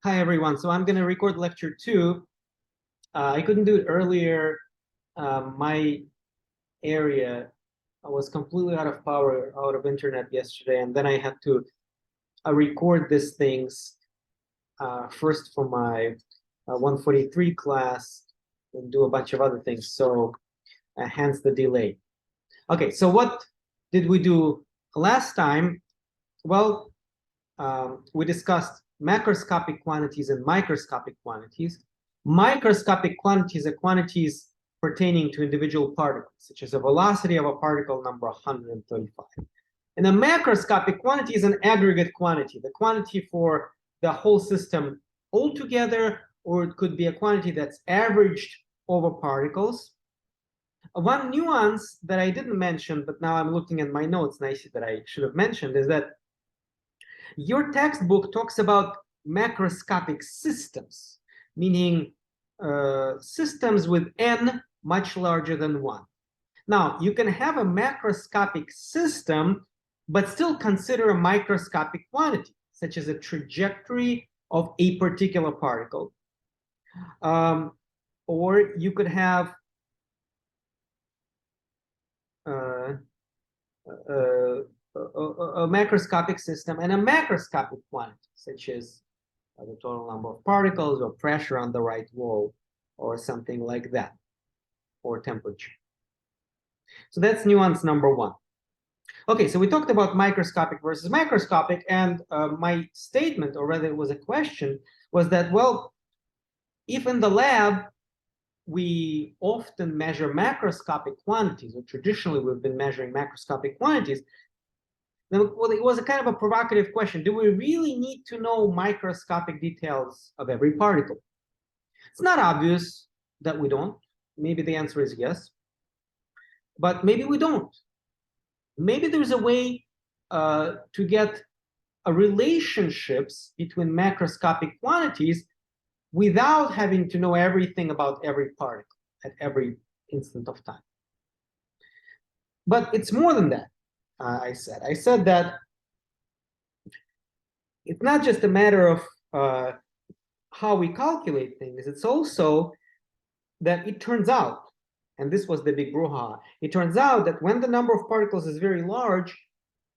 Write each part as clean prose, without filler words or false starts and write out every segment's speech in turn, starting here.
Hi, everyone. So I'm going to record lecture 2. I couldn't do it earlier. My area was completely out of power, out of internet yesterday, and then I had to record these things first for my 143 class and do a bunch of other things. So hence the delay. Okay, so what did we do last time? Well, we discussed macroscopic quantities and microscopic quantities. Microscopic quantities are quantities pertaining to individual particles, such as the velocity of a particle number 135. And a macroscopic quantity is an aggregate quantity, the quantity for the whole system altogether, or it could be a quantity that's averaged over particles. One nuance that I didn't mention, but now I'm looking at my notes and I see that I should have mentioned, is that your textbook talks about macroscopic systems, meaning systems with n much larger than 1. Now, you can have a macroscopic system, but still consider a microscopic quantity, such as a trajectory of a particular particle. Or you could have a macroscopic system and a macroscopic quantity, such as the total number of particles or pressure on the right wall or something like that, or temperature. So that's nuance number 1. Okay, so we talked about microscopic versus macroscopic, and my statement, or rather it was a question, was that, well, if in the lab we often measure macroscopic quantities, or traditionally we've been measuring macroscopic quantities, then well, it was a kind of a provocative question. Do we really need to know microscopic details of every particle? It's not obvious that we don't. Maybe the answer is yes, but maybe we don't. Maybe there's a way to get relationships between macroscopic quantities without having to know everything about every particle at every instant of time. But it's more than that. I said that it's not just a matter of how we calculate things. It's also that it turns out, and this was the big brouhaha, it turns out that when the number of particles is very large,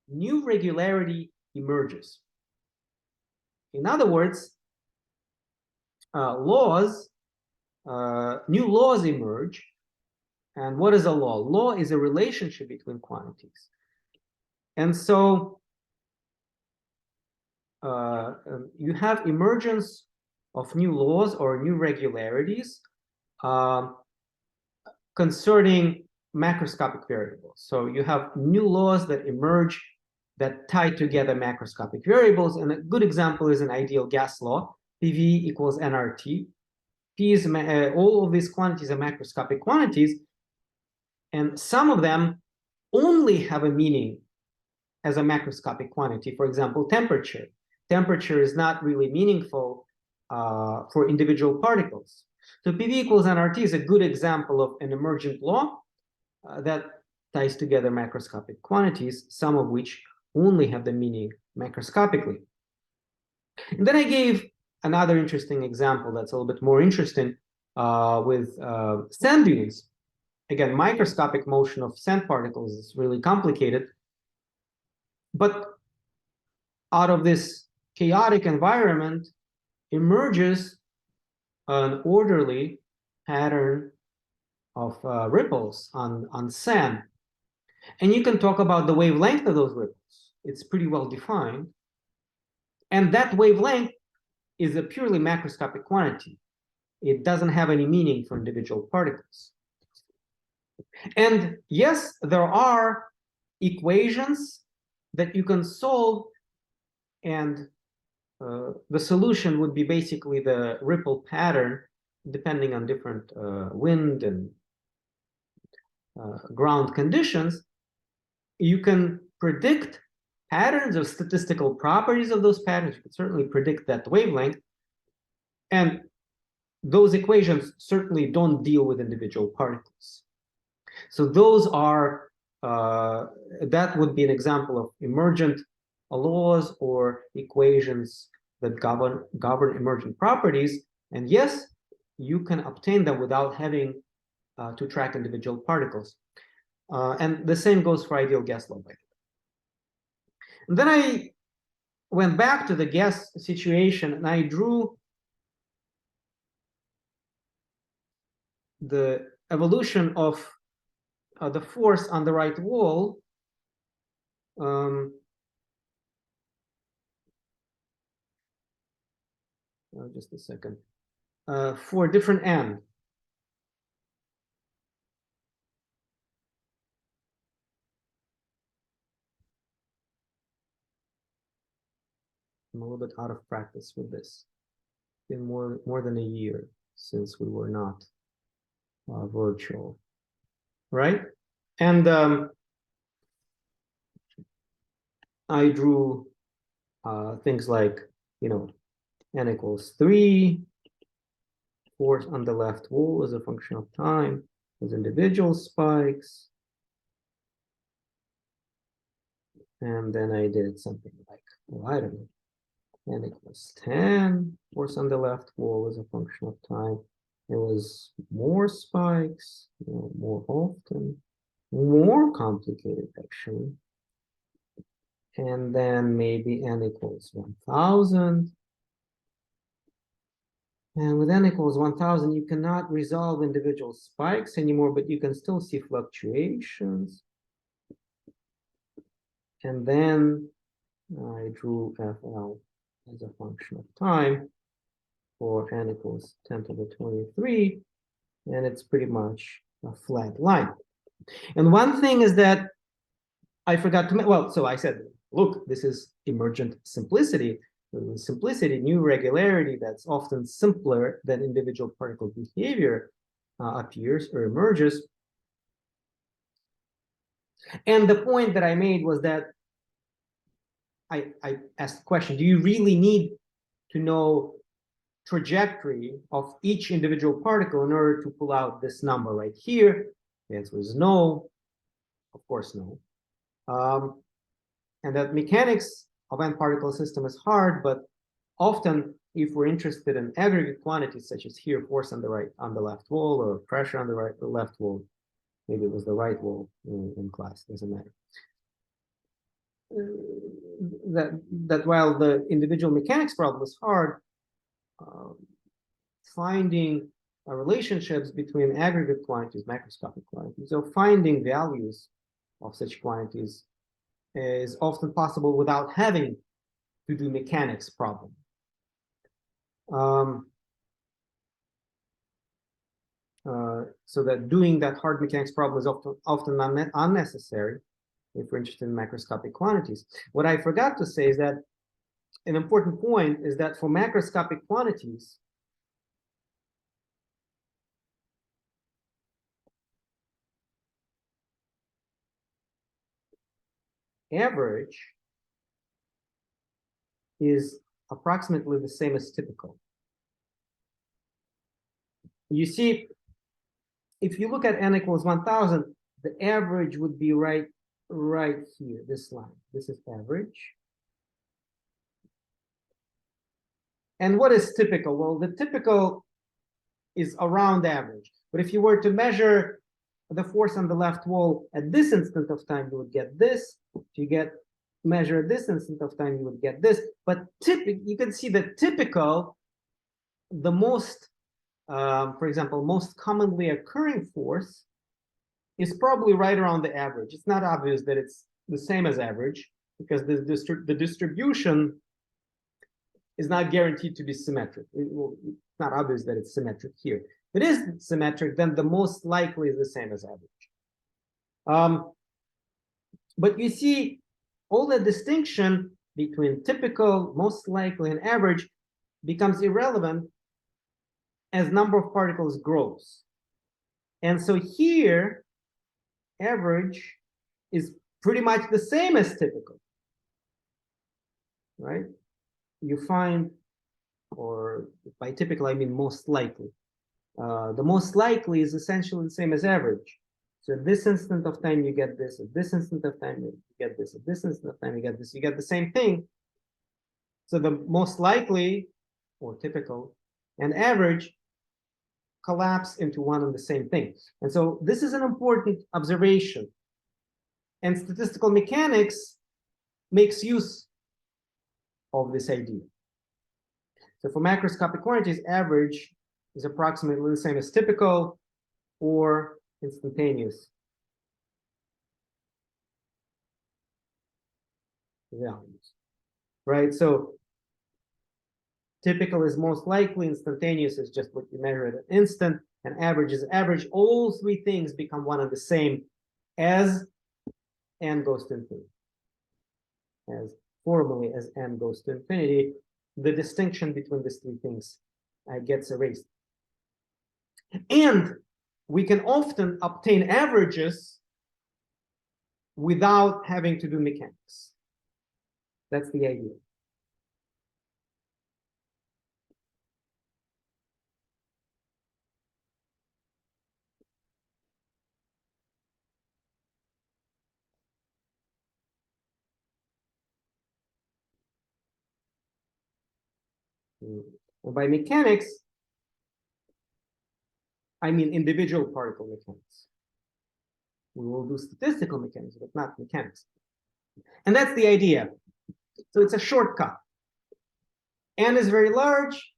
new regularity emerges. In other words, new laws emerge. And what is a law? Law is a relationship between quantities. And so you have emergence of new laws or new regularities concerning macroscopic variables. So you have new laws that emerge that tie together macroscopic variables. And a good example is an ideal gas law, PV equals nRT. P is, all of these quantities are macroscopic quantities, and some of them only have a meaning as a macroscopic quantity. For example, temperature. Temperature is not really meaningful for individual particles. So PV equals nRT is a good example of an emergent law that ties together macroscopic quantities, some of which only have the meaning macroscopically. And then I gave another interesting example that's a little bit more interesting with sand dunes. Again, microscopic motion of sand particles is really complicated. But out of this chaotic environment emerges an orderly pattern of ripples on sand. And you can talk about the wavelength of those ripples. It's pretty well defined. And that wavelength is a purely macroscopic quantity. It doesn't have any meaning for individual particles. And yes, there are equations that you can solve, and the solution would be basically the ripple pattern, depending on different wind and ground conditions. You can predict patterns or statistical properties of those patterns. You can certainly predict that wavelength. And those equations certainly don't deal with individual particles. So those are, that would be an example of emergent laws or equations that govern emergent properties. And yes, you can obtain them without having to track individual particles. And the same goes for ideal gas law, by the way. And then I went back to the gas situation and I drew the evolution of the force on the right wall just a second for different n. I'm a little bit out of practice with this. It's been more than a year since we were not virtual, right? And I drew things like, n equals 3, force on the left wall as a function of time, with individual spikes. And then I did something like, well, I don't know, n equals 10, force on the left wall as a function of time. It was more spikes, more often, more complicated actually. And then maybe n equals 1000. And with n equals 1000, you cannot resolve individual spikes anymore, but you can still see fluctuations. And then I drew FL as a function of time for n equals 10 to the 23, and it's pretty much a flat line. And one thing is that I forgot to, well, so I said, look, this is emergent simplicity. Simplicity, new regularity that's often simpler than individual particle behavior appears or emerges. And the point that I made was that I asked the question, do you really need to know trajectory of each individual particle in order to pull out this number right here? The answer is no, of course no. And that mechanics of n-particle system is hard, but often if we're interested in aggregate quantities such as here, force on the left wall, or pressure on the left wall, maybe it was the right wall in class, doesn't matter. That while the individual mechanics problem is hard, finding relationships between aggregate quantities, macroscopic quantities, so finding values of such quantities is often possible without having to do mechanics problem. So that doing that hard mechanics problem is often unnecessary if we're interested in macroscopic quantities. What I forgot to say is that an important point is that for macroscopic quantities, average is approximately the same as typical. You see, if you look at n equals 1000, the average would be right here, this line. This is average. And what is typical? Well, the typical is around average. But if you were to measure the force on the left wall at this instant of time, you would get this. If you measure this instant of time, you would get this. But you can see that typical, the most, for example, most commonly occurring force is probably right around the average. It's not obvious that it's the same as average because the distribution is not guaranteed to be symmetric. It's not obvious that it's symmetric here. If it is symmetric, then the most likely is the same as average. But you see, all the distinction between typical, most likely, and average becomes irrelevant as number of particles grows. And so here, average is pretty much the same as typical, right? You find, or by typical, I mean most likely. The most likely is essentially the same as average. So at this instant of time, you get this. At this instant of time, you get this. At this instant of time, you get this. You get the same thing. So the most likely or typical and average collapse into one and the same thing. And so this is an important observation. And statistical mechanics makes use of this idea. So for macroscopic quantities, average is approximately the same as typical or instantaneous values, right? So typical is most likely, instantaneous is just what you measure at an instant, and average is average. All three things become one and the same as n goes to infinity. As formally as n goes to infinity, the distinction between these three things gets erased. And we can often obtain averages without having to do mechanics. That's the idea. And by mechanics, I mean individual particle mechanics. We will do statistical mechanics, but not mechanics. And that's the idea. So it's a shortcut. N is very large.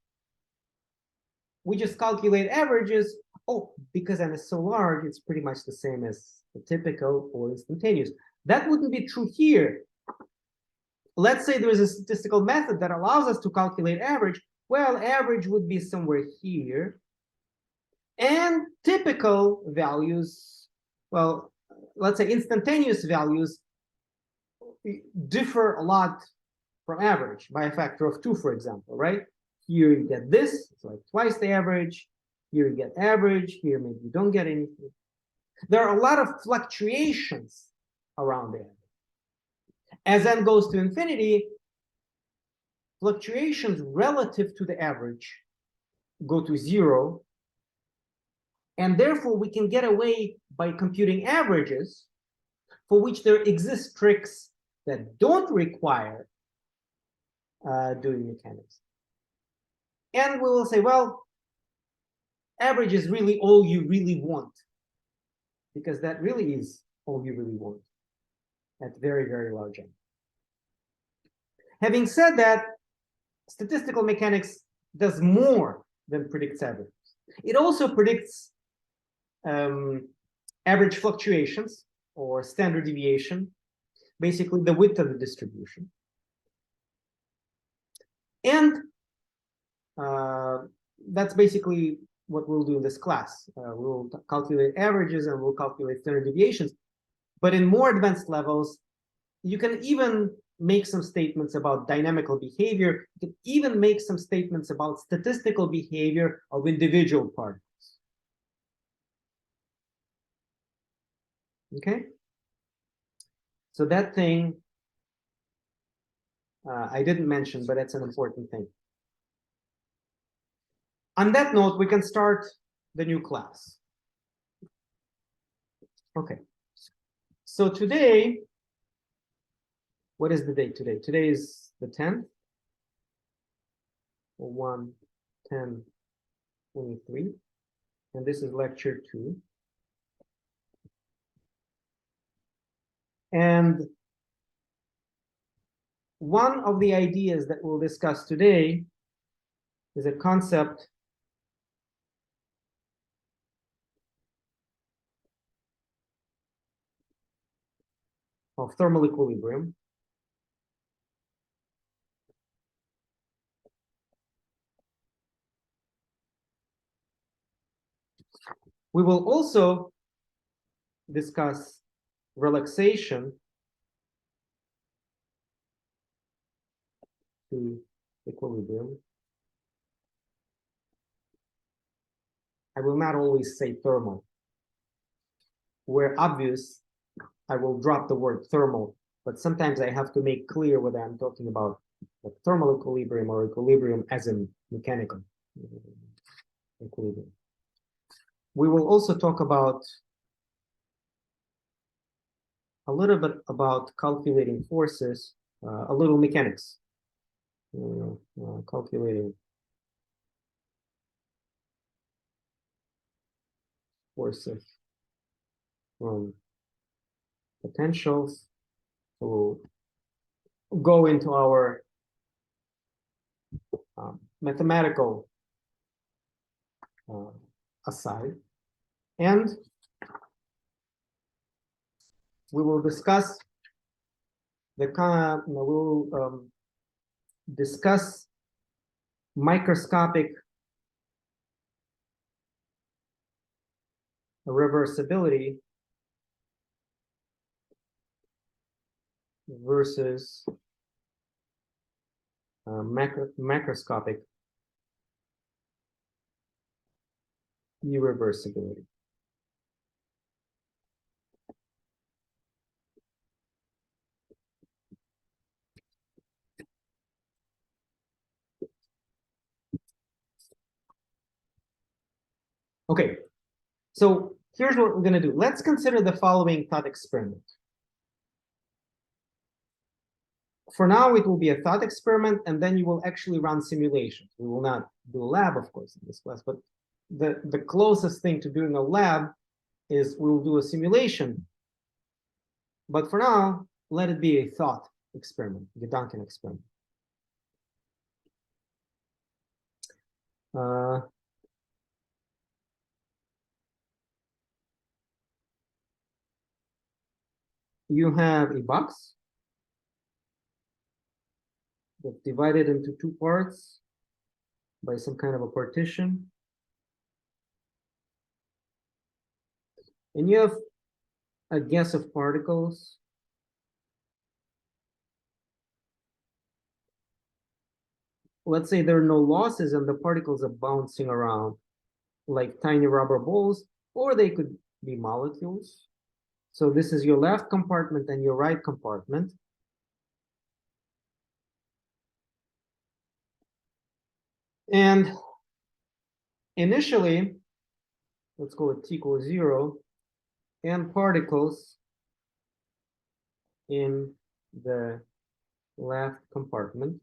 We just calculate averages. Oh, because n is so large, it's pretty much the same as the typical or instantaneous. That wouldn't be true here. Let's say there is a statistical method that allows us to calculate average. Well, average would be somewhere here. And typical values, well, let's say instantaneous values differ a lot from average by a factor of 2, for example, right? Here you get this, it's like twice the average. Here you get average. Here maybe you don't get anything. There are a lot of fluctuations around there. As n goes to infinity, fluctuations relative to the average go to 0. And therefore, we can get away by computing averages for which there exist tricks that don't require doing mechanics. And we will say, well, average is really all you really want, because that really is all you really want at very, very large n. Having said that, statistical mechanics does more than predicts averages. It also predicts average fluctuations or standard deviation, basically the width of the distribution. And that's basically what we'll do in this class. We'll calculate averages and we'll calculate standard deviations. But in more advanced levels, you can even make some statements about dynamical behavior. You can even make some statements about statistical behavior of individual particles. Okay? So that thing I didn't mention, but it's an important thing. On that note, we can start the new class. Okay. So today, what is the date today? Today is the 10th. 1, 10, 23. And this is lecture 2. And one of the ideas that we'll discuss today is a concept of thermal equilibrium. We will also discuss relaxation to equilibrium. I will not always say thermal. Where obvious, I will drop the word thermal, but sometimes I have to make clear whether I'm talking about like thermal equilibrium or equilibrium as in mechanical equilibrium. We will also talk about a little bit about calculating forces, a little mechanics. Calculating forces from potentials. So we'll go into our mathematical aside, and we will discuss the we'll discuss microscopic reversibility versus macroscopic irreversibility. Okay, so here's what we're going to do. Let's consider the following thought experiment. For now, it will be a thought experiment, and then you will actually run simulations. We will not do a lab, of course, in this class, but the closest thing to doing a lab is we'll do a simulation. But for now, let it be a thought experiment, the Duncan experiment. You have a box that's divided into two parts by some kind of a partition. And you have a guess of particles. Let's say there are no losses and the particles are bouncing around like tiny rubber balls, or they could be molecules. So this is your left compartment and your right compartment. And initially, let's go with t equals 0, and particles in the left compartment.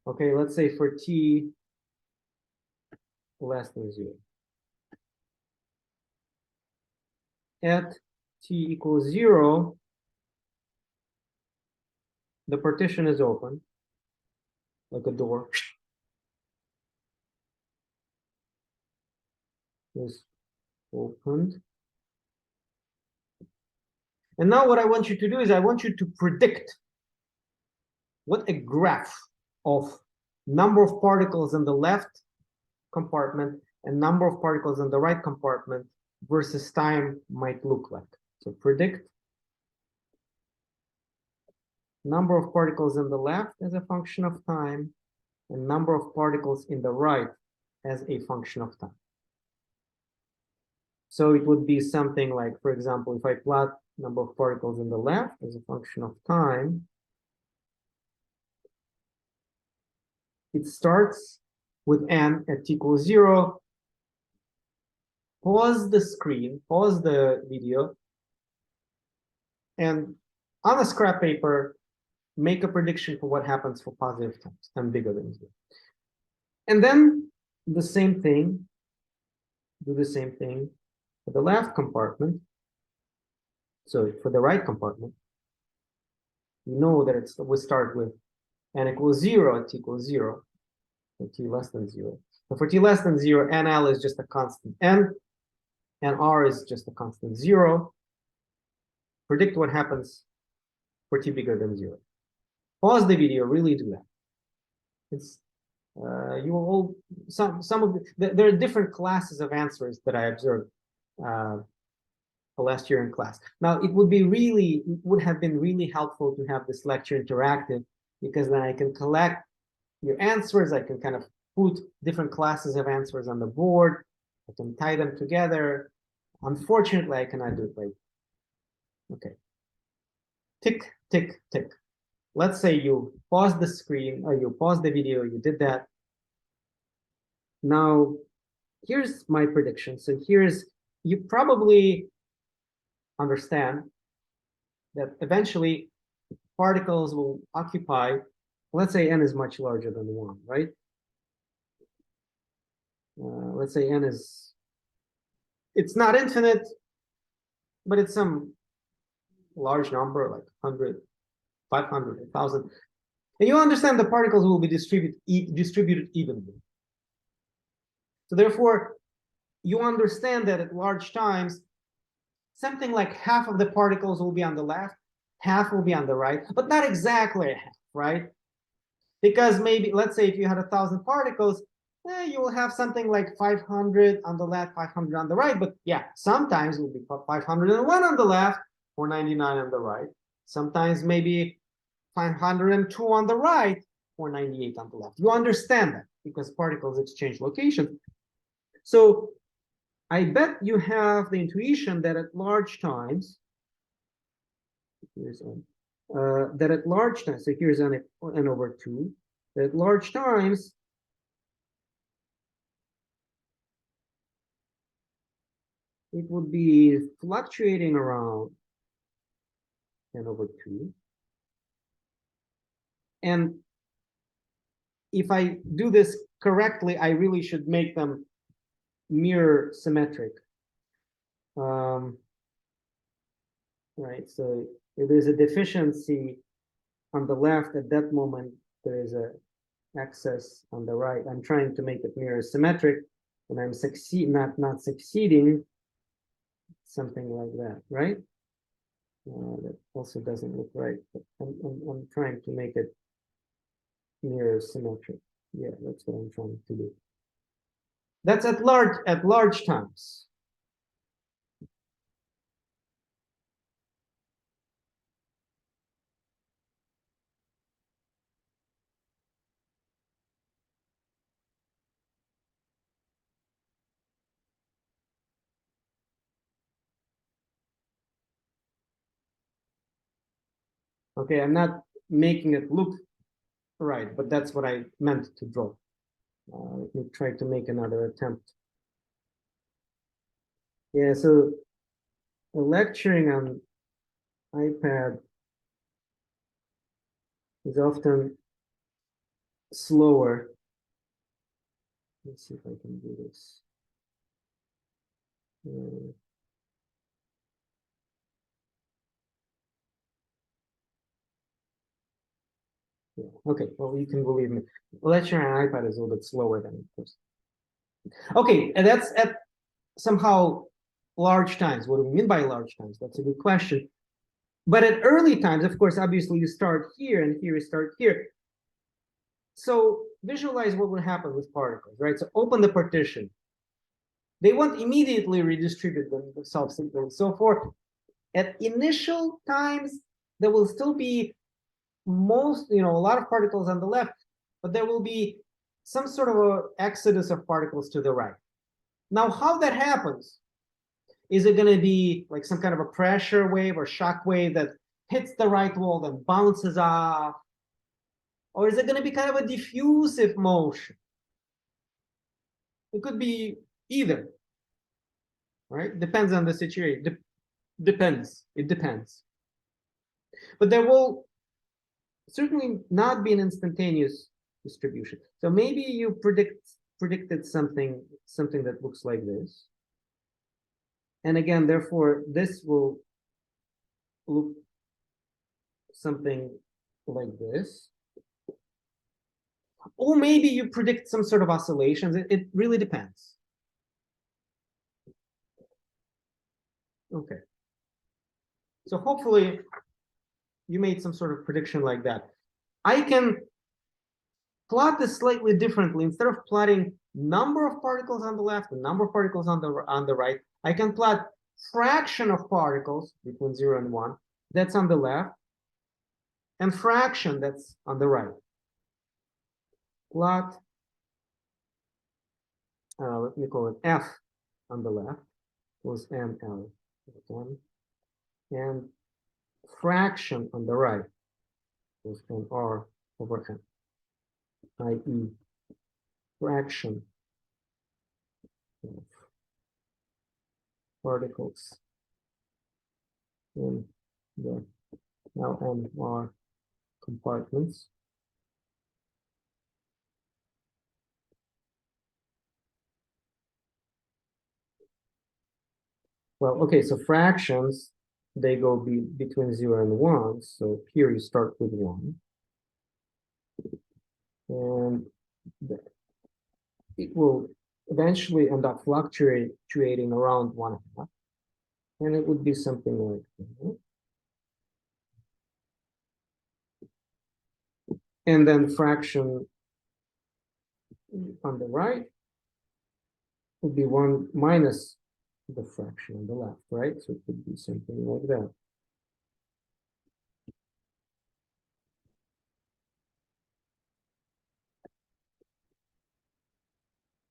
Okay, let's say for t less than 0. At t equals 0, the partition is open, like a door. Is opened. And now what I want you to do is I want you to predict what a graph of number of particles in the left compartment and number of particles in the right compartment versus time might look like. So predict number of particles in the left as a function of time and number of particles in the right as a function of time. So it would be something like, for example, if I plot number of particles in the left as a function of time, it starts with n at t equals 0. Pause the screen, pause the video, and on a scrap paper, make a prediction for what happens for positive times, n bigger than 0. And then the same thing, do the same thing for the left compartment. So for the right compartment, you know that we start with n equals 0 at t equals 0, for t less than 0. So for t less than 0, nl is just a constant n, and r is just a constant 0. Predict what happens for t bigger than 0. Pause the video, really do that. It's you will all some of there are different classes of answers that I observed last year in class. Now it would have been really helpful to have this lecture interactive, because then I can collect your answers. I can kind of put different classes of answers on the board. I can tie them together. Unfortunately, I cannot do it like, okay. Tick, tick, tick. Let's say you pause the screen or you pause the video, you did that. Now, here's my prediction. So you probably understand that eventually particles will occupy, let's say n is much larger than 1, right? Let's say n is, it's not infinite, but it's some large number, like 100, 500, 1,000. And you understand the particles will be distributed evenly. So therefore, you understand that at large times, something like half of the particles will be on the left, half will be on the right, but not exactly half, right? Because maybe, let's say if you had 1,000 particles, you will have something like 500 on the left, 500 on the right. But yeah, sometimes it will be 501 on the left, 499 on the right. Sometimes maybe 502 on the right, 498 on the left. You understand that because particles exchange location. So I bet you have the intuition that at large times, that at large times, so here's n over 2, that at large times, it would be fluctuating around n over 2. And if I do this correctly, I really should make them mirror symmetric. Right, so if there's a deficiency on the left at that moment, there is a excess on the right. I'm trying to make it mirror symmetric, and I'm not succeeding, something like that, right? That also doesn't look right, but I'm trying to make it mirror symmetric. Yeah, that's what I'm trying to do. That's at large times. Okay, I'm not making it look right, but that's what I meant to draw. Let me try to make another attempt. Yeah, so lecturing on iPad is often slower. Let's see if I can do this. Yeah. Okay, well, you can believe me. Lecturing on iPad is a little bit slower than this. Okay, and that's at somehow large times. What do we mean by large times? That's a good question. But at early times, of course, obviously you start here and here you start here. So visualize what would happen with particles, right? So open the partition. They won't immediately redistribute themselves and so forth. At initial times, there will still be a lot of particles on the left, but there will be some sort of a exodus of particles to the right. Now, how that happens, is it going to be like some kind of a pressure wave or shock wave that hits the right wall, then bounces off? Or is it going to be kind of a diffusive motion? It could be either, right? Depends on the situation. Depends. It depends. But there will certainly not be an instantaneous distribution. So maybe you predicted something that looks like this. And again, therefore, this will look something like this. Or maybe you predict some sort of oscillations. It really depends. Okay. So hopefully you made some sort of prediction like that. I can plot this slightly differently. Instead of plotting number of particles on the left and number of particles on the right, I can plot fraction of particles between 0 and 1. That's on the left. And fraction that's on the right. Plot, let me call it F on the left, was ML. And fraction on the right was NR over N, i.e. fraction of particles in the LMR compartments. Well, okay, so fractions, they go between 0 and 1. So here you start with 1. And it will eventually end up fluctuating around 1/2. And it would be something like that. And then fraction on the right would be 1 minus the fraction on the left, right? So it would be something like that.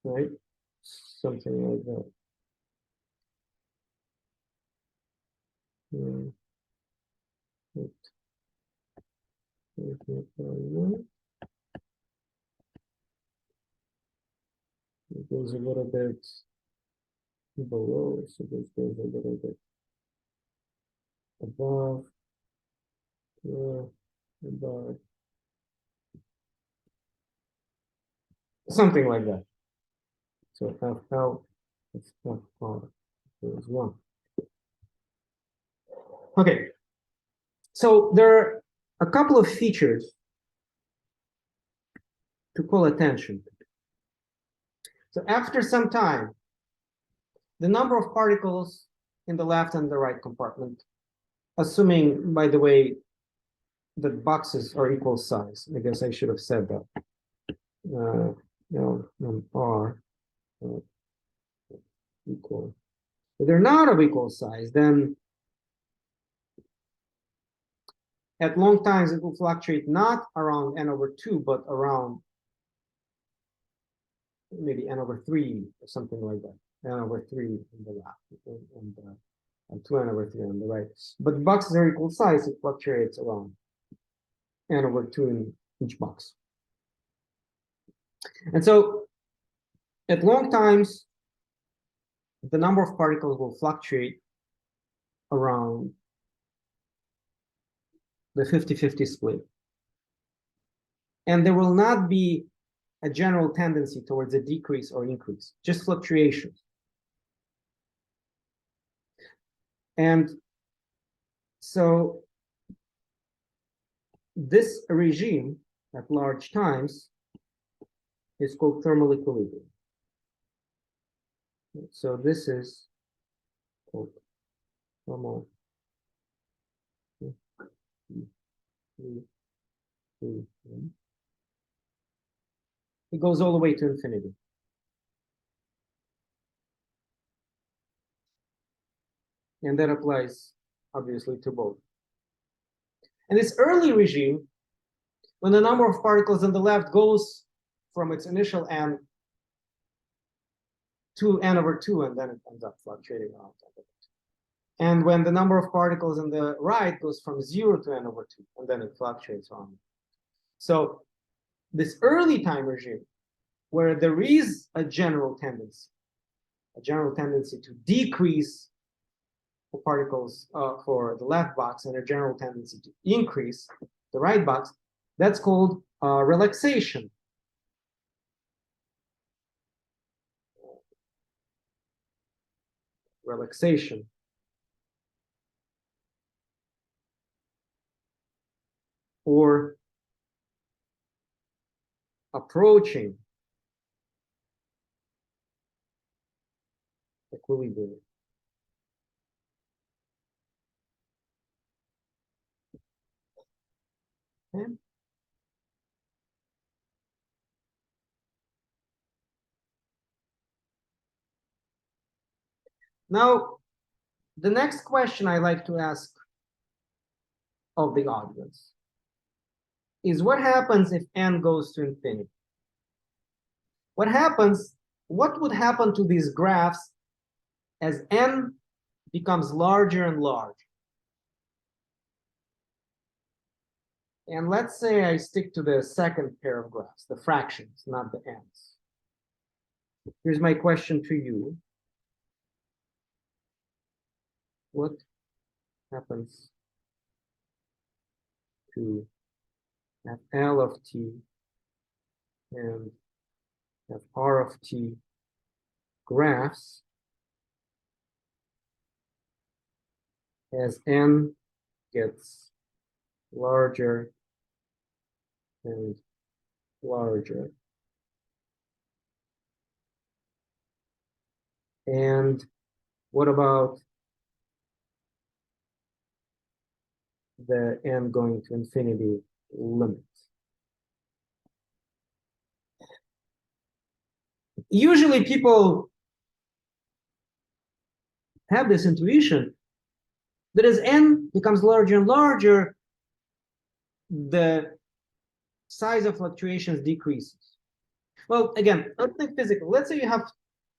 Right? Something like that. Yeah. It goes a little bit below, so this goes a little bit above, above, something like that. So FL is FR is 1. Okay, so there are a couple of features to call attention. So after some time, the number of particles in the left and the right compartment, assuming, by the way, that boxes are equal size. I guess I should have said that. L and R equal. If they're not of equal size, then at long times it will fluctuate not around n/2, but around maybe n/3 or something like that. n/3 on the left and 2n/3 on the right. But boxes are equal size, it fluctuates around n/2 in each box. And so at long times, the number of particles will fluctuate around the 50-50 split. And there will not be a general tendency towards a decrease or increase, just fluctuations. And so this regime at large times is called thermal equilibrium. So this is called thermal equilibrium. It goes all the way to infinity. And that applies, obviously, to both. And this early regime, when the number of particles on the left goes from its initial n to n/2, and then it ends up fluctuating around. And when the number of particles on the right goes from 0 to n/2, and then it fluctuates around. So this early time regime, where there is a general tendency to decrease for particles for the left box and a general tendency to increase the right box, that's called relaxation. Relaxation. Or approaching equilibrium. Okay. Now, the next question I like to ask of the audience is what happens if n goes to infinity? What would happen to these graphs as n becomes larger and larger? And let's say I stick to the second pair of graphs, the fractions, not the n's. Here's my question to you. What happens to Fl of t and Fr of t graphs as n gets larger and larger. And what about the n going to infinity limit? Usually people have this intuition that as n becomes larger and larger, the size of fluctuations decreases. Well, again, let's think physical. Let's say you have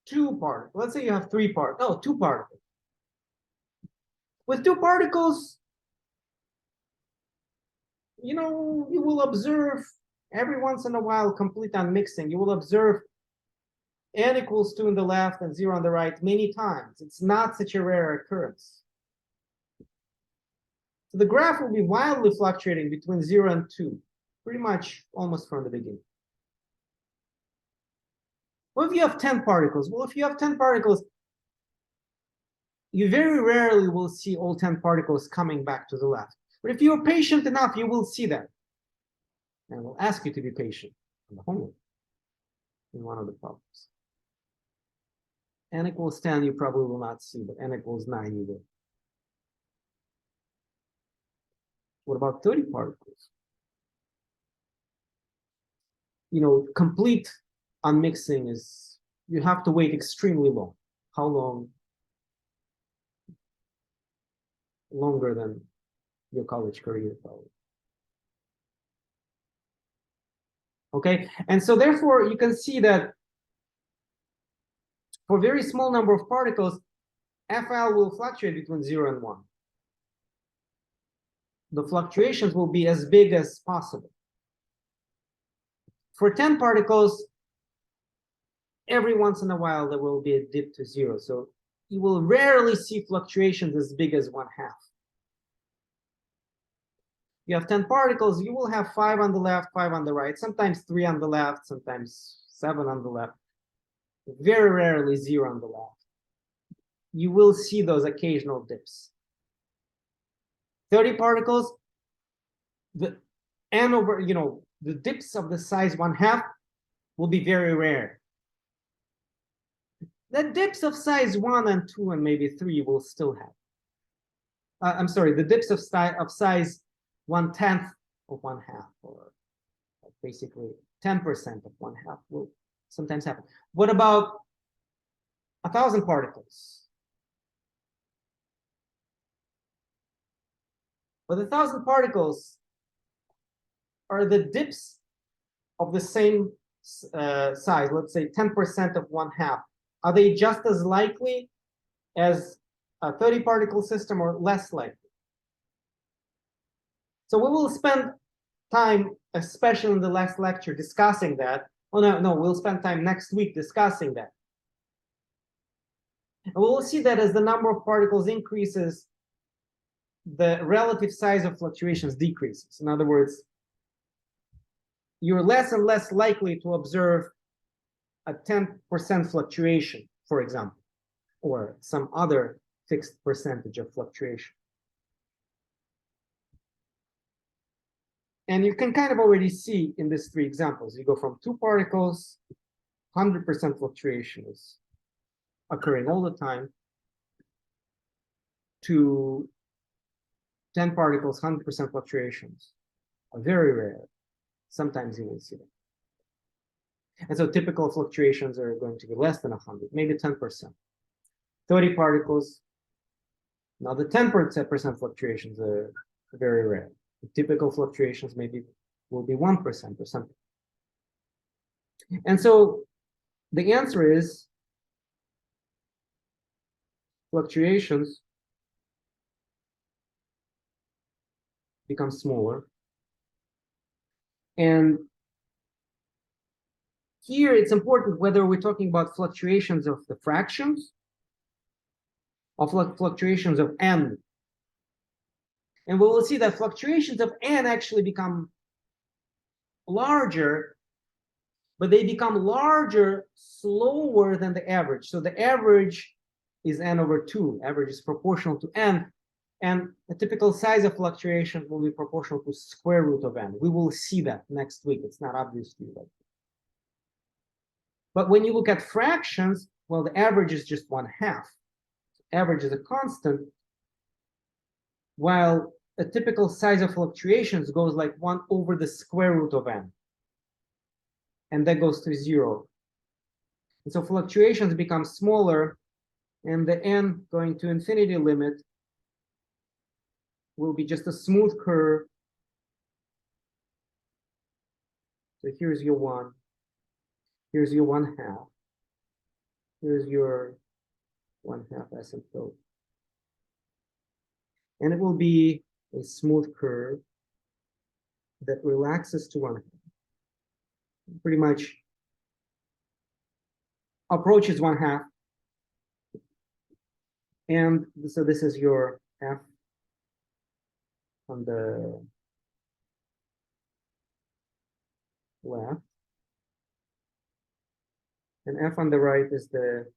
two particles. Let's say you have two particles. With two particles, you will observe every once in a while complete unmixing. You will observe n equals 2 on the left and 0 on the right many times. It's not such a rare occurrence. So the graph will be wildly fluctuating between 0 and 2, pretty much almost from the beginning. What if you have 10 particles? Well, if you have 10 particles, you very rarely will see all 10 particles coming back to the left. But if you're patient enough, you will see that. And I will ask you to be patient on the homework in one of the problems. N equals 10, you probably will not see, but n equals 9, you will. What about 30 particles? Complete unmixing is, you have to wait extremely long. How long? Longer than your college career, probably. Okay, and so therefore you can see that for a very small number of particles, FL will fluctuate between 0 and 1. The fluctuations will be as big as possible. For 10 particles, every once in a while there will be a dip to 0. So you will rarely see fluctuations as big as 1/2. You have 10 particles, you will have 5 on the left, 5 on the right, sometimes 3 on the left, sometimes 7 on the left. Very rarely 0 on the left. You will see those occasional dips. 30 particles, the n over, the dips of the size 1/2 will be very rare. The dips of size 1 and 2 and maybe 3 will still have. I'm sorry, the dips of size 1/10 of 1/2, or basically 10% of 1/2 will sometimes happen. What about 1,000 particles? But 1,000 particles are the dips of the same size, let's say 10% of 1/2. Are they just as likely as a 30 particle system or less likely? So we will spend time, especially in the last lecture, discussing that. Oh, no, we'll spend time next week discussing that. And we will see that as the number of particles increases, the relative size of fluctuations decreases. In other words, you're less and less likely to observe a 10% fluctuation, for example, or some other fixed percentage of fluctuation. And you can kind of already see in these 3 examples, you go from 2 particles, 100% fluctuation is occurring all the time, to 10 particles, 100% fluctuations are very rare. Sometimes you will see them. And so typical fluctuations are going to be less than 100, maybe 10%. 30 particles, now the 10% fluctuations are very rare. The typical fluctuations maybe will be 1% or something. And so the answer is fluctuations become smaller. And here it's important whether we're talking about fluctuations of the fractions or fluctuations of n And we will see that fluctuations of n actually become larger, but they become larger slower than the average. So the average is n over 2. Average is proportional to n. And the typical size of fluctuation will be proportional to square root of n. We will see that next week. It's not obvious to you. But when you look at fractions, well, the average is just 1/2. Average is a constant, while a typical size of fluctuations goes like 1 over the square root of n. And that goes to 0. And so fluctuations become smaller, and the n going to infinity limit will be just a smooth curve. So here's your 1. Here's your 1/2. Here's your 1/2 asymptote. And it will be a smooth curve that relaxes to 1/2. Pretty much approaches 1/2. And so this is your f on the left. And f on the right is the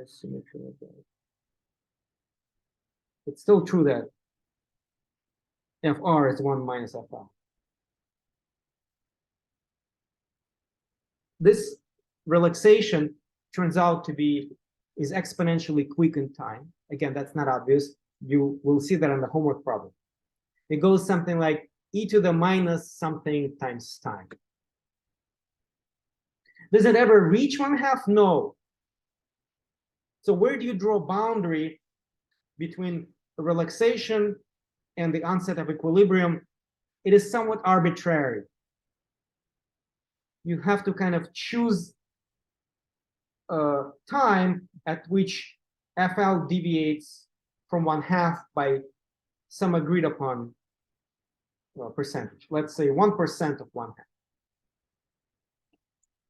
symmetry of that. It's still true that fr is 1 minus fr. This relaxation turns out to be is exponentially quick in time. Again, that's not obvious. You will see that on the homework problem. It goes something like e to the minus something times time. Does it ever reach 1/2? No. So where do you draw a boundary between relaxation and the onset of equilibrium? It is somewhat arbitrary. You have to kind of choose a time at which FL deviates from 1/2 by some agreed upon percentage. Let's say 1% of 1/2.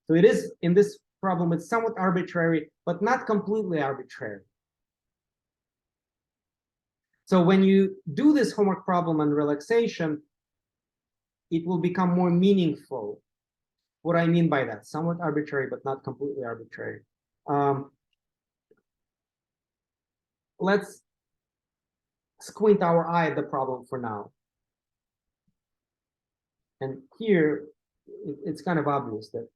So it is, in this problem, it's somewhat arbitrary, but not completely arbitrary. So when you do this homework problem on relaxation, it will become more meaningful. What I mean by that, somewhat arbitrary, but not completely arbitrary. Let's squint our eye at the problem for now. And here, it's kind of obvious that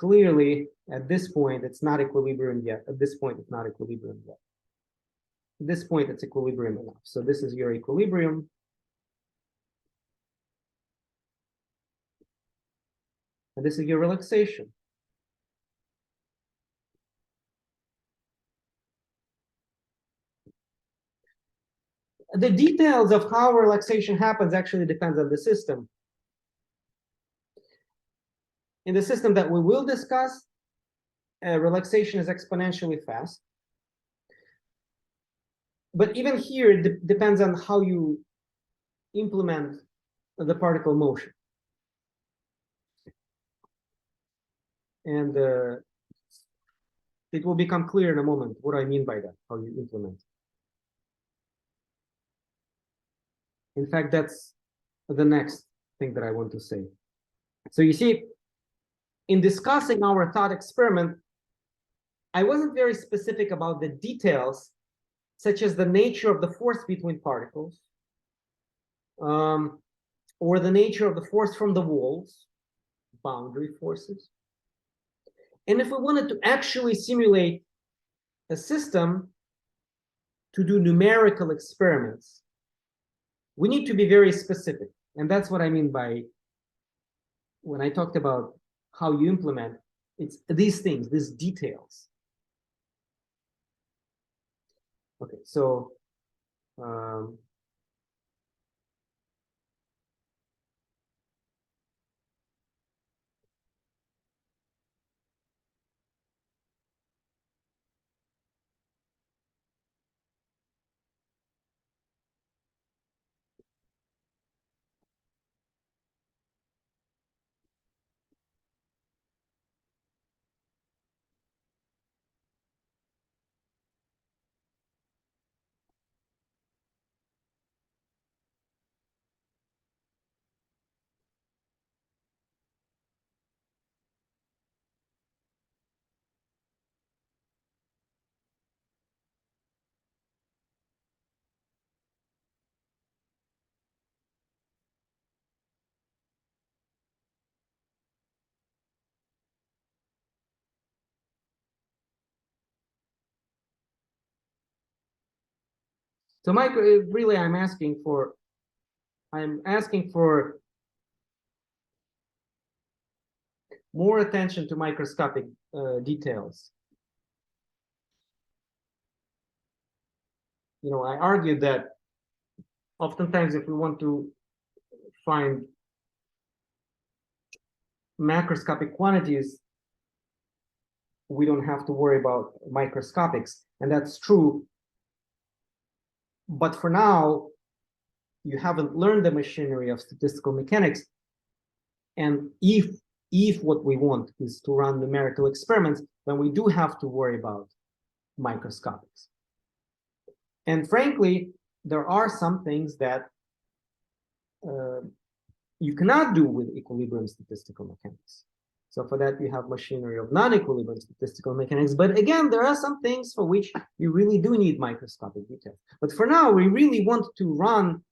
clearly, at this point, it's not equilibrium yet. At this point, it's not equilibrium yet. At this point, it's equilibrium enough. So this is your equilibrium. And this is your relaxation. The details of how relaxation happens actually depends on the system. In the system that we will discuss, relaxation is exponentially fast. But even here, it depends on how you implement the particle motion. And it will become clear in a moment what I mean by that, how you implement. In fact, that's the next thing that I want to say. So you see, in discussing our thought experiment, I wasn't very specific about the details, such as the nature of the force between particles, or the nature of the force from the walls, boundary forces. And if we wanted to actually simulate a system to do numerical experiments, we need to be very specific. And that's what I mean by when I talked about how you implement, it's these things, these details. Okay, so So really, I'm asking for more attention to microscopic details. I argued that oftentimes if we want to find macroscopic quantities, we don't have to worry about microscopics, and that's true. But for now, you haven't learned the machinery of statistical mechanics, and if what we want is to run numerical experiments, then we do have to worry about microscopics. And frankly, there are some things that you cannot do with equilibrium statistical mechanics. So for that, you have machinery of non-equilibrium statistical mechanics. But again, there are some things for which you really do need microscopic detail. But for now, we really want to run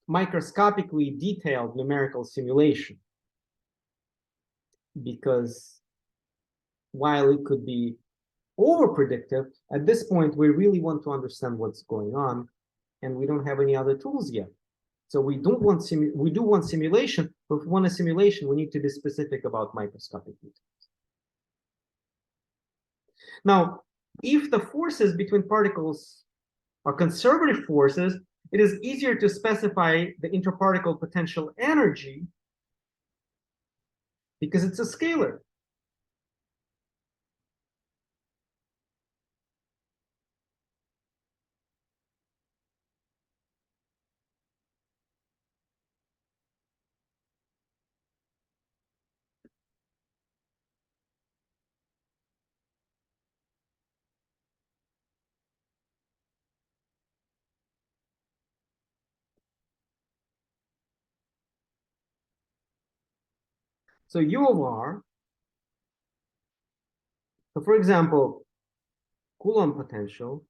microscopically detailed numerical simulation, because while it could be over predictive, at this point, we really want to understand what's going on, and we don't have any other tools yet. So we do want simulation, but if we want a simulation, we need to be specific about microscopic details. Now, if the forces between particles are conservative forces, it is easier to specify the interparticle potential energy because it's a scalar. So U of R, so for example, Coulomb potential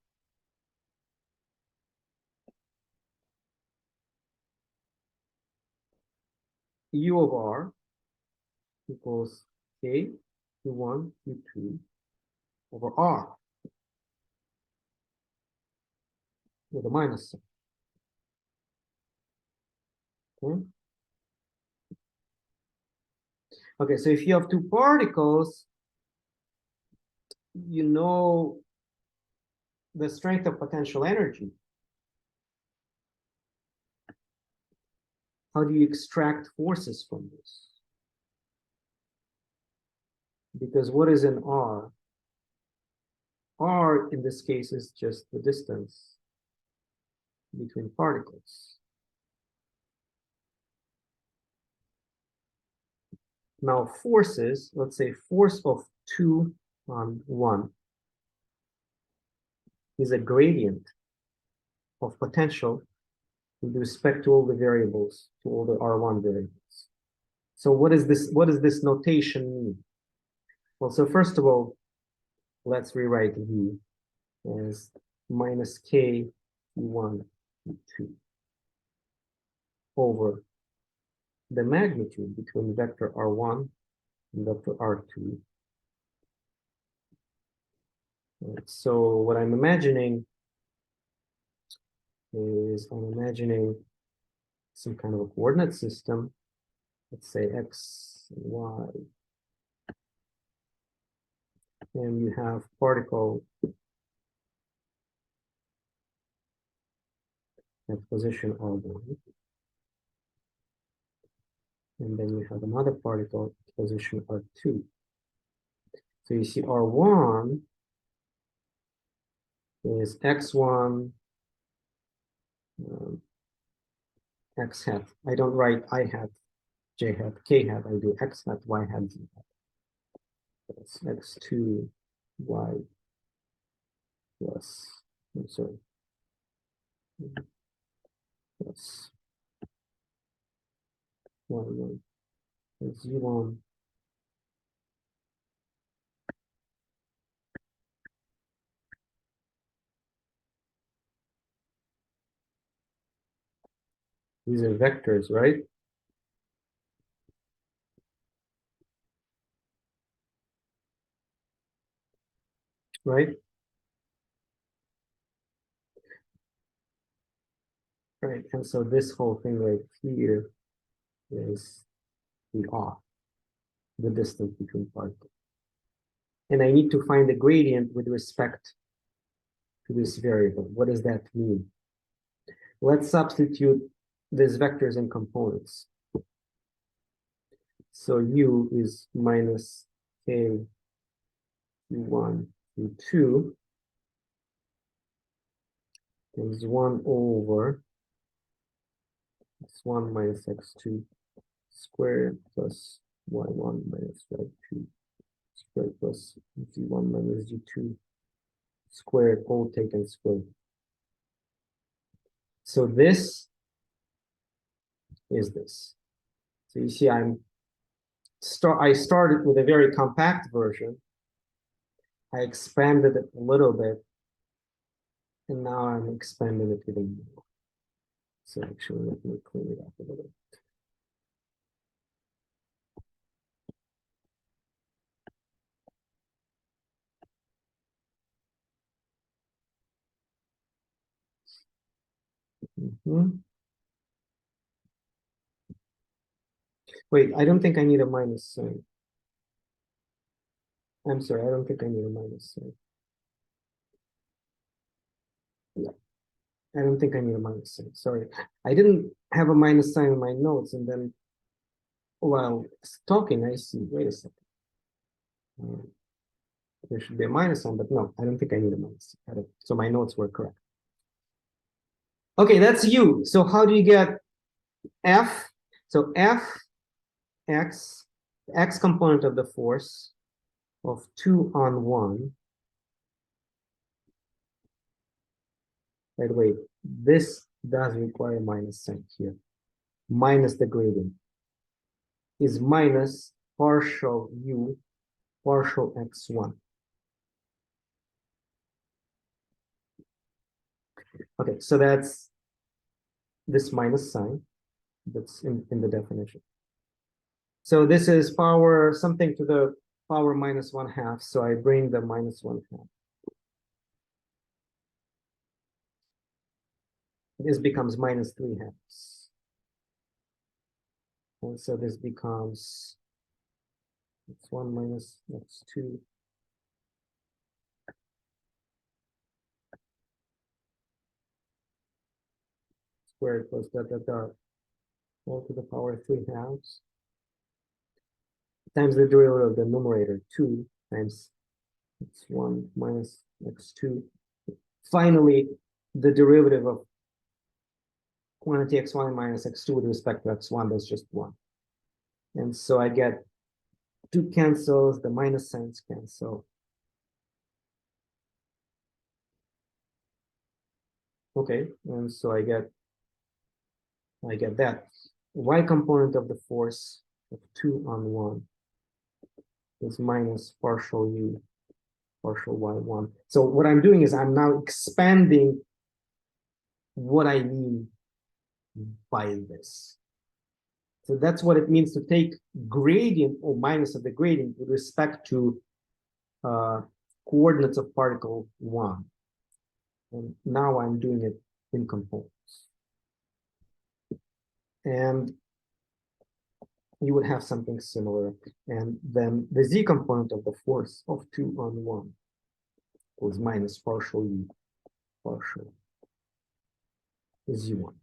U of R equals K Q1 Q2 over R with a minus sign. Okay. Okay, so if you have two particles, you know the strength of potential energy. How do you extract forces from this? Because what is in R? R in this case is just the distance between particles. Now forces, let's say force of 2 on 1 is a gradient of potential with respect to all the variables, to all the R1 variables. So what does this notation mean? Well, so first of all, let's rewrite V as minus K Q1 Q2 over the magnitude between vector R1 and vector R2. Right, so what I'm imagining is I'm imagining some kind of a coordinate system. Let's say X and Y. And you have particle at position R1. And then you have another particle at position R2. So you see R1 is X1, X hat. I don't write I hat, J hat, K hat. I do X hat, Y hat, Z hat. That's X2, Y plus, I'm sorry, plus Y1, Z1. These are vectors, right? Right? right? And so this whole thing right here is the R, the distance between particles. And I need to find the gradient with respect to this variable. What does that mean? Let's substitute these vectors and components. So u is minus k q1 q2 is 1 over x1 minus x2 squared plus y1 minus y2 squared plus g1 minus g2 squared, all taken squared. So this is this. So you see, I started with a very compact version. I expanded it a little bit, and now I'm expanding it even more. So actually, let me clean it up a little. Wait, I don't think I need a minus sign. I'm sorry, I don't think I need a minus sign. Yeah, I don't think I need a minus sign. Sorry, I didn't have a minus sign in my notes, and then while talking, I see, wait a second. There should be a minus sign, but no, I don't think I need a minus sign. So my notes were correct. Okay, that's U. So how do you get F? So F X, the X component of the force of 2 on 1. By the way, this does require a minus sign here. Minus the gradient is minus partial U partial x1. Okay, so that's this minus sign that's in the definition. So this is power something to the power minus 1/2. So I bring the minus 1/2. This becomes minus 3/2. And so this becomes x1 minus x2 squared plus all to the power 3/2 times the derivative of the numerator 2 times x1 minus x2. Finally, the derivative of quantity x1 minus x2 with respect to x1, that's just 1. And so I get 2 cancels, the minus signs cancel. Okay, and so I get that. Y component of the force of 2 on 1 is minus partial U partial y1. So what I'm doing is I'm now expanding what I mean by this. So that's what it means to take gradient or minus of the gradient with respect to coordinates of particle 1. And now I'm doing it in components. And you would have something similar. And then the z component of the force of 2 on 1 was minus partial u partial z1.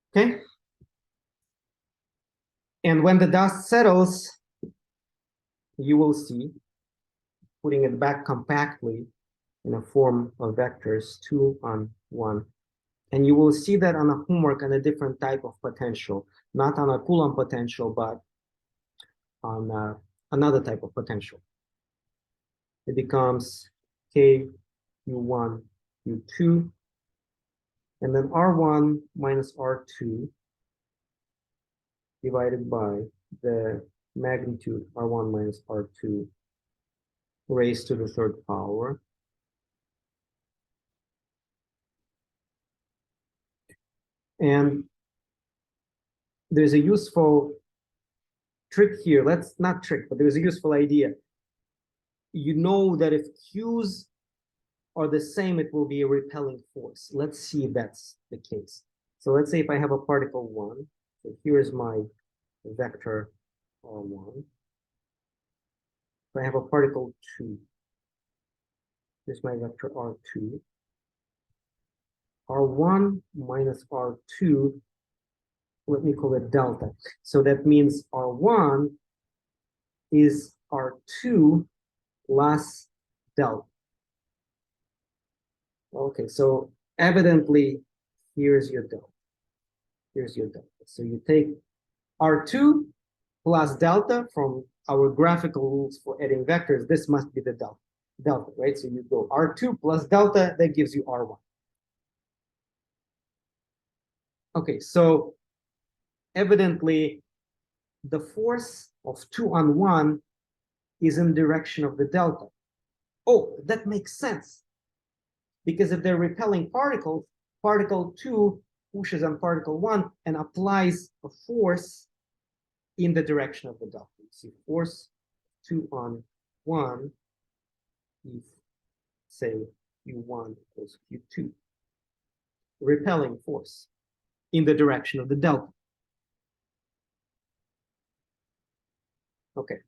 Okay? And when the dust settles, you will see, putting it back compactly in a form of vectors 2 on 1. And you will see that on a homework on a different type of potential, not on a Coulomb potential, but on another type of potential. It becomes K U1 U2, and then R1 minus R2 divided by the magnitude R1 minus R2 raised to the 3rd power. And there's a useful trick here. Let's not trick, but there's a useful idea. You know that if Q's are the same, it will be a repelling force. Let's see if that's the case. So let's say if I have a particle 1, so here's my vector R1. If I have a particle 2, here's my vector R2. R1 minus R2, let me call it delta. So that means R1 is R2 plus delta. Okay, so evidently, here's your delta. Here's your delta. So you take R2 plus delta from our graphical rules for adding vectors. This must be the delta, right? So you go R2 plus delta, that gives you R1. Okay, so evidently, the force of 2 on 1 is in direction of the delta. Oh, that makes sense. Because if they're repelling particles, particle 2 pushes on particle 1 and applies a force in the direction of the delta. You see, force 2 on 1 if, say, Q1 equals Q2. Repelling force in the direction of the delta. Okay.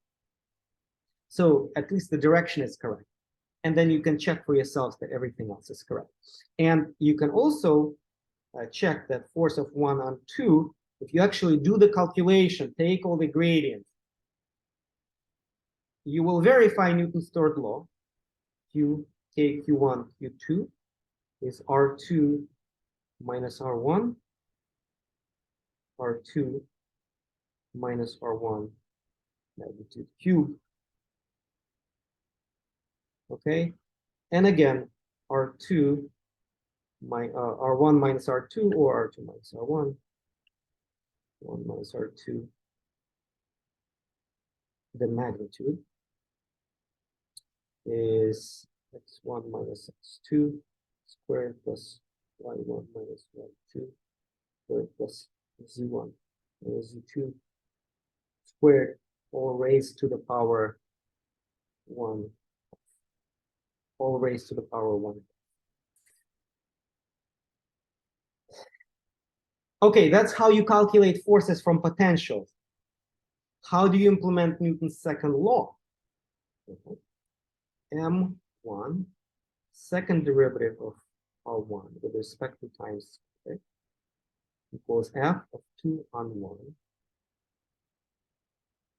So at least the direction is correct. And then you can check for yourselves that everything else is correct. And you can also check that force of 1 on 2, if you actually do the calculation, take all the gradients, you will verify Newton's third law. Q, K, Q1, Q2 is R2 minus R1, R2 minus R1 magnitude cube. Okay, and again, R2 R1 minus R2 or R2 minus R1, 1 minus R2, the magnitude is x1 minus x2 squared plus y1 minus y2 squared plus z1 minus z2 squared, all raised to the power 1, all raised to the power 1. Okay, that's how you calculate forces from potentials. How do you implement Newton's second law? M1, second derivative of R1 with respect to time squared equals F of 2 on 1,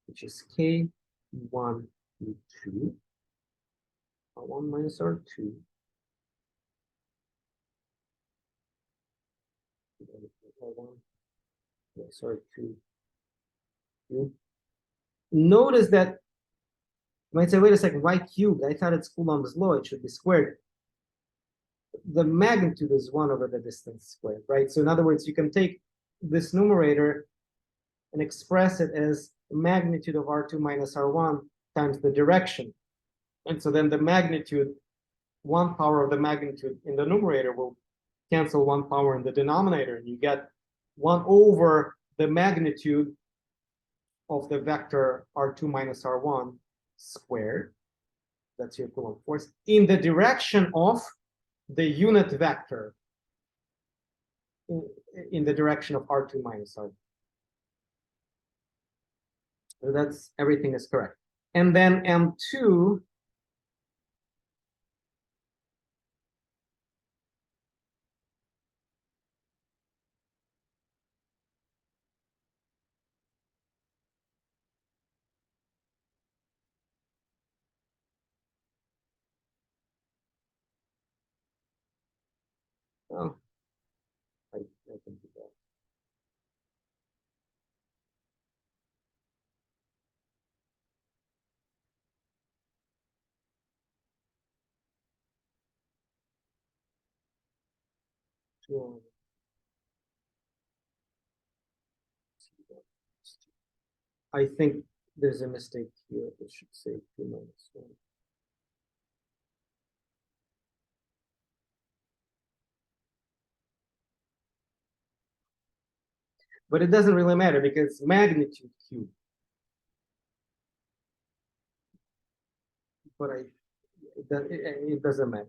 which is K Q1 Q2, R1 minus R2, R1 minus R2. Notice that you might say, wait a second, why cubed? I thought it's Coulomb's law, it should be squared. The magnitude is 1 over the distance squared, right? So in other words, you can take this numerator and express it as magnitude of R2 minus R1 times the direction. And so then the magnitude, 1 power of the magnitude in the numerator will cancel 1 power in the denominator, and you get 1 over the magnitude of the vector R2 minus R1 squared. That's your Coulomb force in the direction of the unit vector in the direction of R2 minus R1. So that's, everything is correct. And then M2, oh, I can do that. I think there's a mistake here. It should say 2 minus 1. But it doesn't really matter because magnitude cube. But it doesn't matter.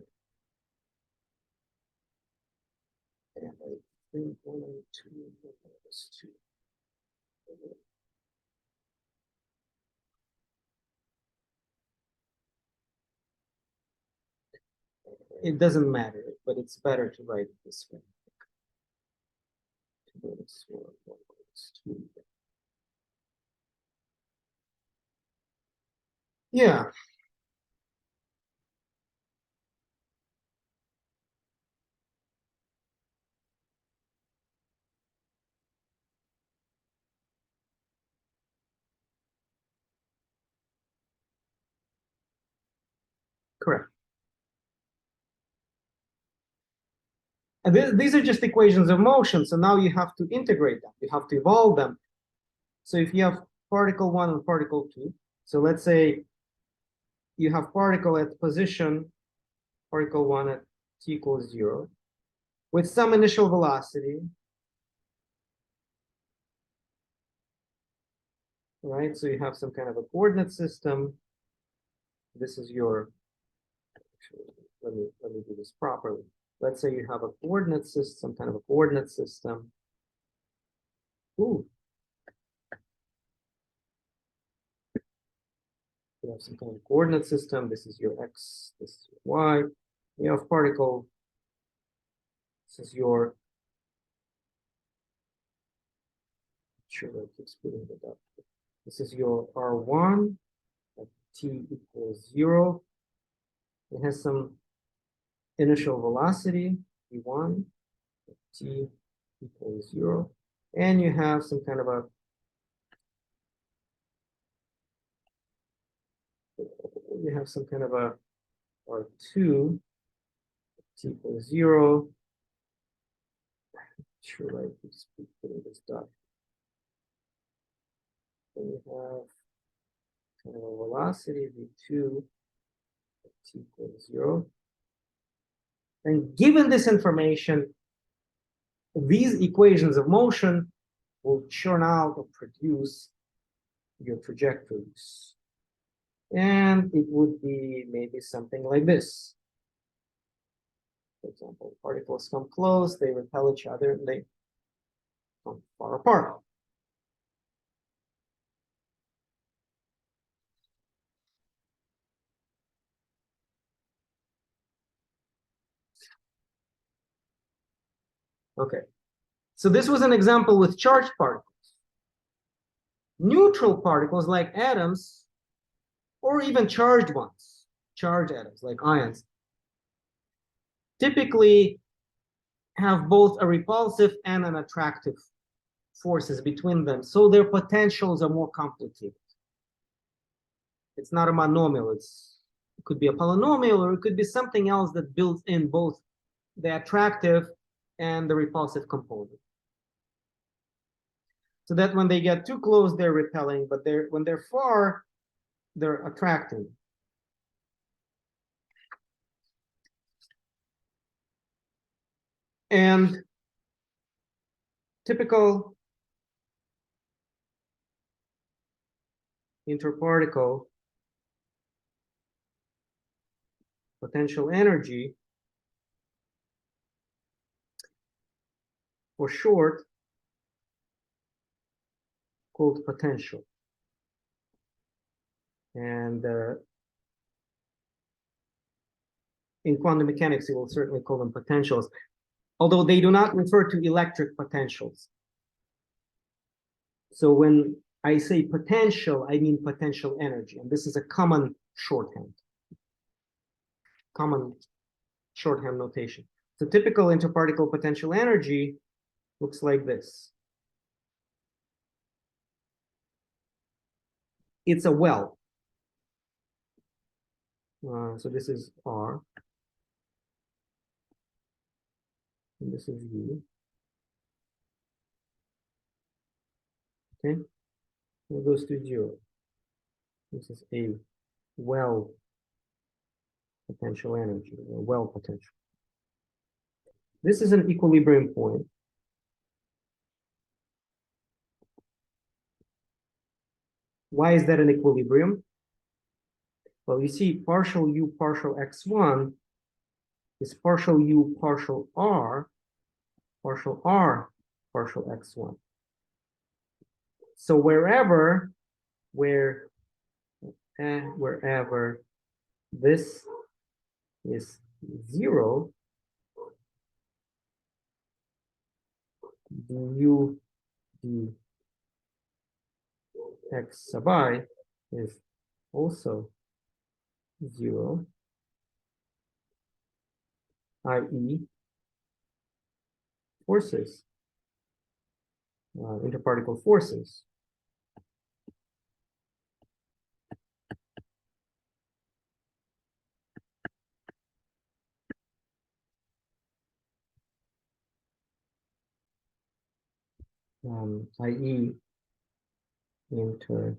think 1 and 2 minus 2. It doesn't matter, but it's better to write it this way. 2 minus 1 minus 2. Yeah. Correct. And these are just equations of motion. So now you have to integrate them. You have to evolve them. So if you have particle 1 and particle 2, so let's say you have particle at position, particle 1 at t equals 0, with some initial velocity, right? So you have some kind of a coordinate system. This is your, actually, let me do this properly. Let's say you have a coordinate system, some kind of a coordinate system. Ooh. You have some kind of coordinate system. This is your x, this is your y. You have particle. This is your, sure, I keep splitting it up. This is your R1 at t equals 0. It has some initial velocity, v1 at t equals 0. And you have some kind of a, R2 t equals 0. Sure, I keep putting this dot. Then you have kind of a velocity v2 at t equals 0. And given this information, these equations of motion will churn out or produce your trajectories. And it would be maybe something like this. For example, particles come close, they repel each other, and they come far apart. Okay, so this was an example with charged particles. Neutral particles like atoms, or even charged ones, charged atoms like ions, typically have both a repulsive and an attractive forces between them, so their potentials are more complicated. It's not a monomial, it could be a polynomial, or it could be something else that builds in both the attractive and the repulsive component. So that when they get too close, they're repelling, but when they're far, they're attracting. And typical interparticle potential energy, for short, called potential. And in quantum mechanics, you will certainly call them potentials, although they do not refer to electric potentials. So when I say potential, I mean potential energy, and this is a common shorthand notation. So typical interparticle potential energy looks like this. It's a well. So this is R, and this is U. Okay, it goes to 0. This is a well potential energy, a well potential. This is an equilibrium point. Why is that an equilibrium? Well, you see partial U partial x1 is partial U partial R partial r, partial x1. So wherever this is 0, du dx sub I is also 0, i.e. forces, interparticle forces. I.e. interparticle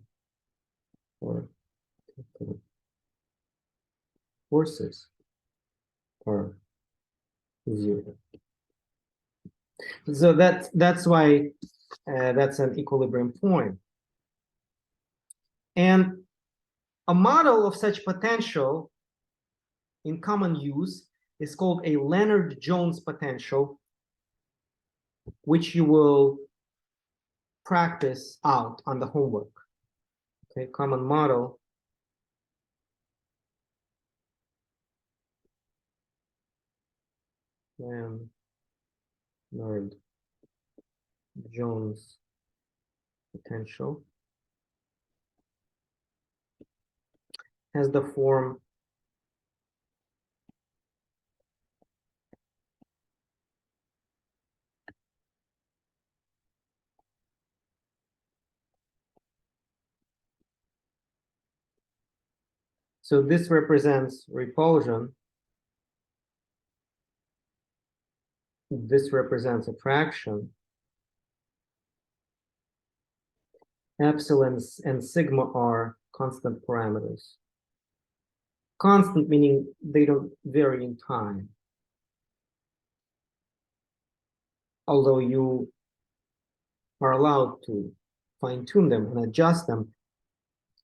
forces are 0. So that's why that's an equilibrium point. And a model of such potential in common use is called a Lennard-Jones potential, which you will practice out on the homework. Okay, common model. Lennard-Jones potential has the form so this represents repulsion, this represents attraction, epsilon and sigma are constant parameters. Constant meaning they don't vary in time, although you are allowed to fine-tune them and adjust them.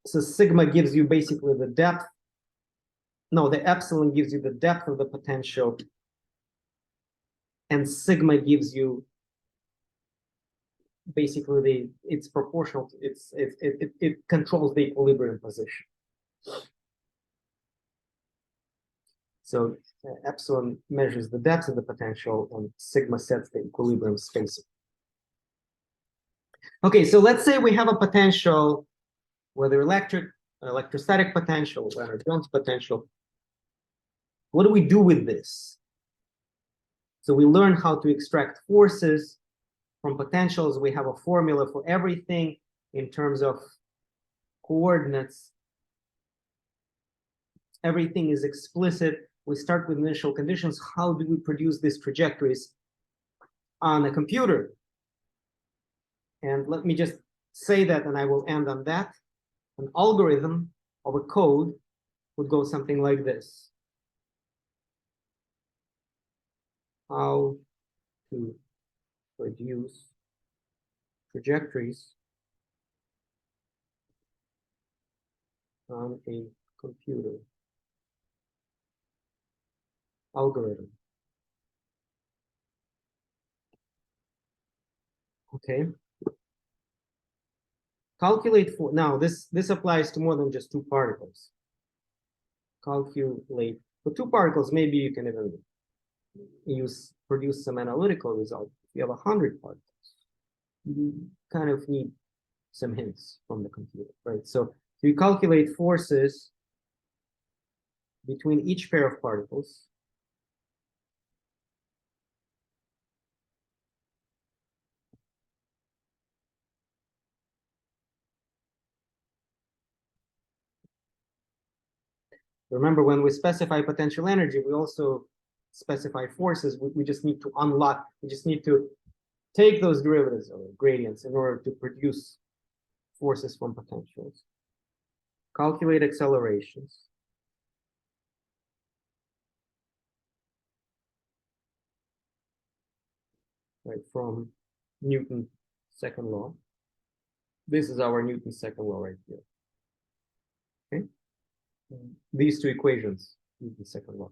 So sigma gives you basically the depth. No, the epsilon gives you the depth of the potential, and sigma gives you basically it's proportional. It controls the equilibrium position. So epsilon measures the depth of the potential, and sigma sets the equilibrium spacing. Okay, so let's say we have a potential, whether electrostatic potential, Lennard-Jones potential. What do we do with this? So we learn how to extract forces from potentials. We have a formula for everything in terms of coordinates. Everything is explicit. We start with initial conditions. How do we produce these trajectories on a computer? And let me just say that, and I will end on that. An algorithm of a code would go something like this. How to produce trajectories on a computer. Algorithm. Okay. Calculate for, now this applies to more than just two particles. Calculate for two particles, maybe you can even produce some analytical result. If you have 100 particles, you kind of need some hints from the computer, right? So you calculate forces between each pair of particles. Remember, when we specify potential energy, we also specify forces. We just need to unlock, we just need to take those derivatives or gradients in order to produce forces from potentials. Calculate accelerations. Right, from Newton's second law. This is our Newton's second law right here. Okay. These two equations, Newton's second law.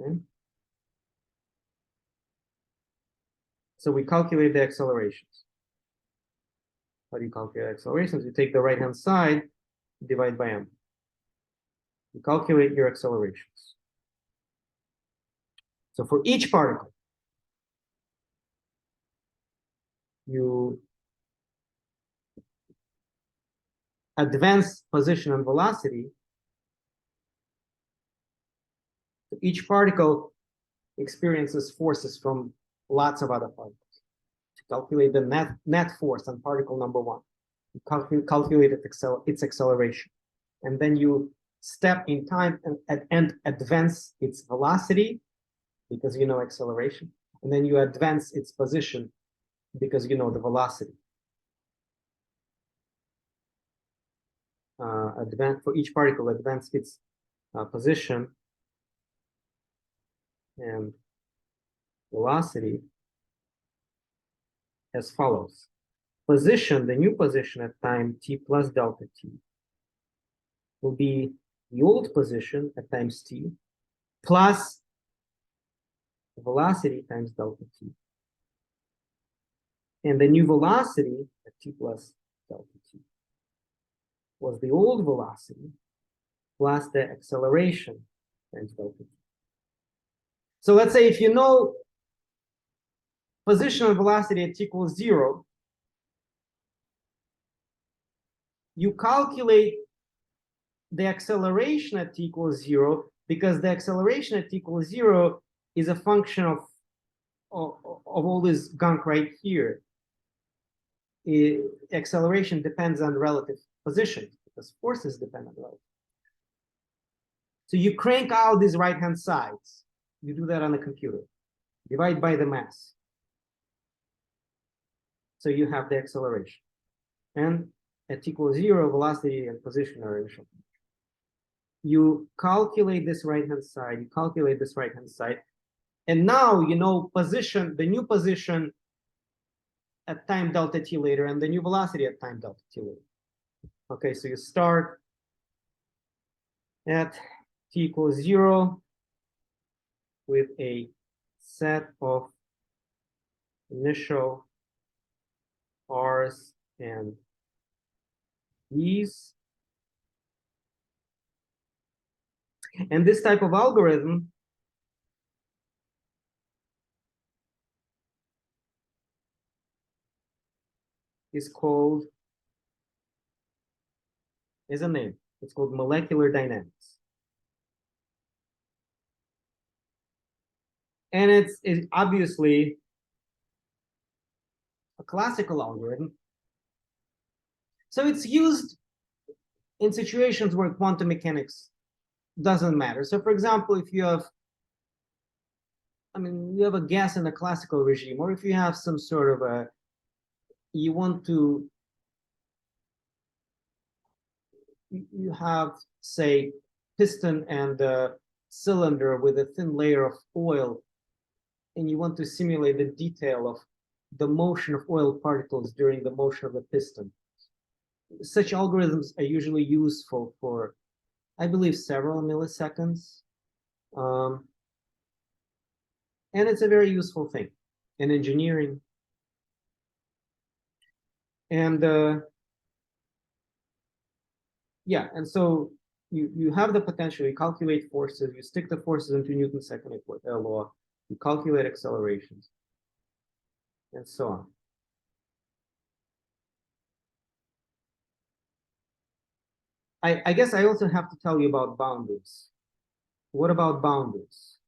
Okay. So we calculate the accelerations. How do you calculate accelerations? You take the right-hand side, divide by m. You calculate your accelerations. So for each particle, you advance position and velocity. So each particle experiences forces from lots of other particles. To calculate the net force on particle number one, you calculate its acceleration. And then you step in time and advance its velocity because you know acceleration. And then you advance its position because you know the velocity. Advance for each particle, advance its position and velocity as follows. Position, the new position at time t plus delta t, will be the old position at times t plus velocity times delta t. And the new velocity at t plus delta t was the old velocity plus the acceleration times delta t. So let's say if you know position and velocity at t equals 0, you calculate the acceleration at t equals 0 because the acceleration at t equals 0 is a function of all this gunk right here. Acceleration depends on relative position because forces depend on relative. So you crank out these right-hand sides. You do that on the computer. Divide by the mass. So you have the acceleration. And at t equals 0, velocity and position are initial. You calculate this right-hand side, you calculate this right-hand side, and now you know position, the new position at time delta t later, and the new velocity at time delta t later. Okay, so you start at t equals 0 with a set of initial r's and v's. And this type of algorithm is called, is a name. It's called molecular dynamics. And it's obviously a classical algorithm. So it's used in situations where quantum mechanics doesn't matter. So for example, if you have, you have a gas in a classical regime, or if you have some sort of a, you want to, you have, say, piston and a cylinder with a thin layer of oil, and you want to simulate the detail of the motion of oil particles during the motion of the piston. Such algorithms are usually useful for, I believe, several milliseconds. And it's a very useful thing in engineering. And yeah, and so you have the potential, you calculate forces, you stick the forces into Newton's second law, you calculate accelerations, and so on. I guess I also have to tell you about boundaries. What about boundaries?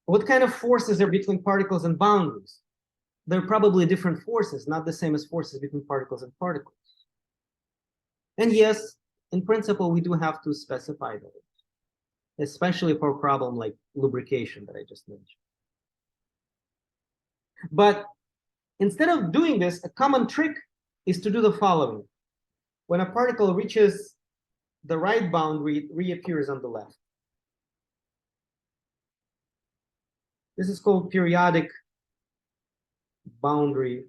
What kind of forces are between particles and boundaries? They're probably different forces, not the same as forces between particles and particles. And yes, in principle, we do have to specify those, especially for a problem like lubrication that I just mentioned. But instead of doing this, a common trick is to do the following. When a particle reaches the right boundary, it reappears on the left. This is called periodic boundary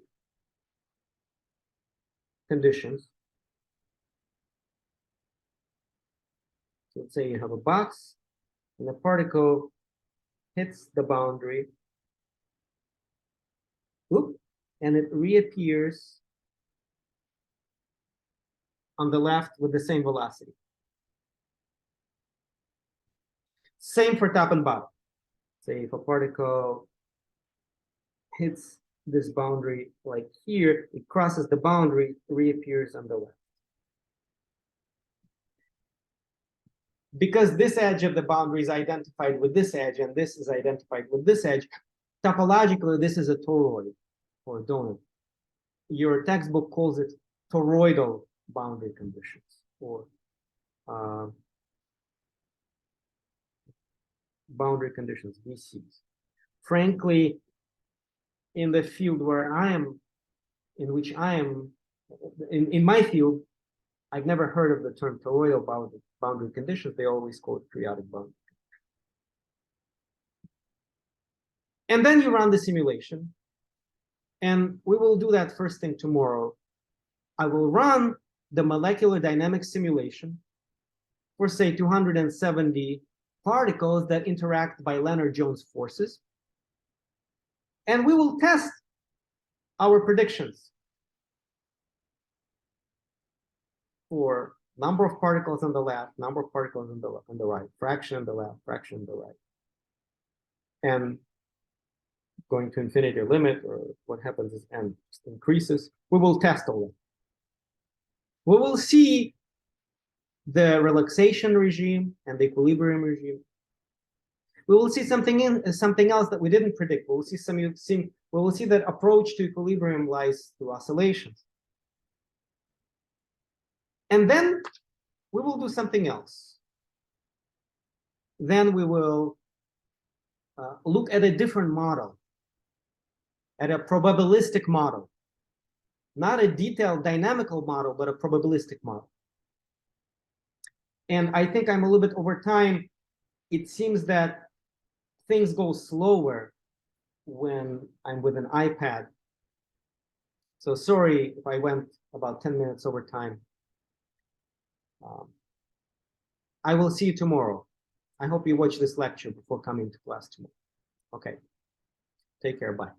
conditions. So let's say you have a box and the particle hits the boundary, whoop, and it reappears on the left with the same velocity. Same for top and bottom. Say if a particle hits this boundary like here, it crosses the boundary, reappears on the left. Because this edge of the boundary is identified with this edge and this is identified with this edge, topologically, this is a toroid or donut. Your textbook calls it toroidal boundary conditions or boundary conditions, BCs. Frankly, in the field where I am, in which I am, in my field, I've never heard of the term toroidal boundary conditions. They always call it periodic boundary. And then you run the simulation. And we will do that first thing tomorrow. I will run the molecular dynamics simulation for, say, 270 particles that interact by Lennard-Jones forces. And we will test our predictions for number of particles on the left, number of particles on the right, fraction on the left, fraction on the right. And going to infinity limit, or what happens is n increases. We will test all that. We will see the relaxation regime and the equilibrium regime. We will see something else that we didn't predict. We will see that approach to equilibrium lies through oscillations. And then we will do something else. Then we will look at a different model, at a probabilistic model, not a detailed dynamical model, but a probabilistic model. And I think I'm a little bit over time. It seems that things go slower when I'm with an iPad. So sorry if I went about 10 minutes over time. I will see you tomorrow. I hope you watch this lecture before coming to class tomorrow. Okay. Take care. Bye.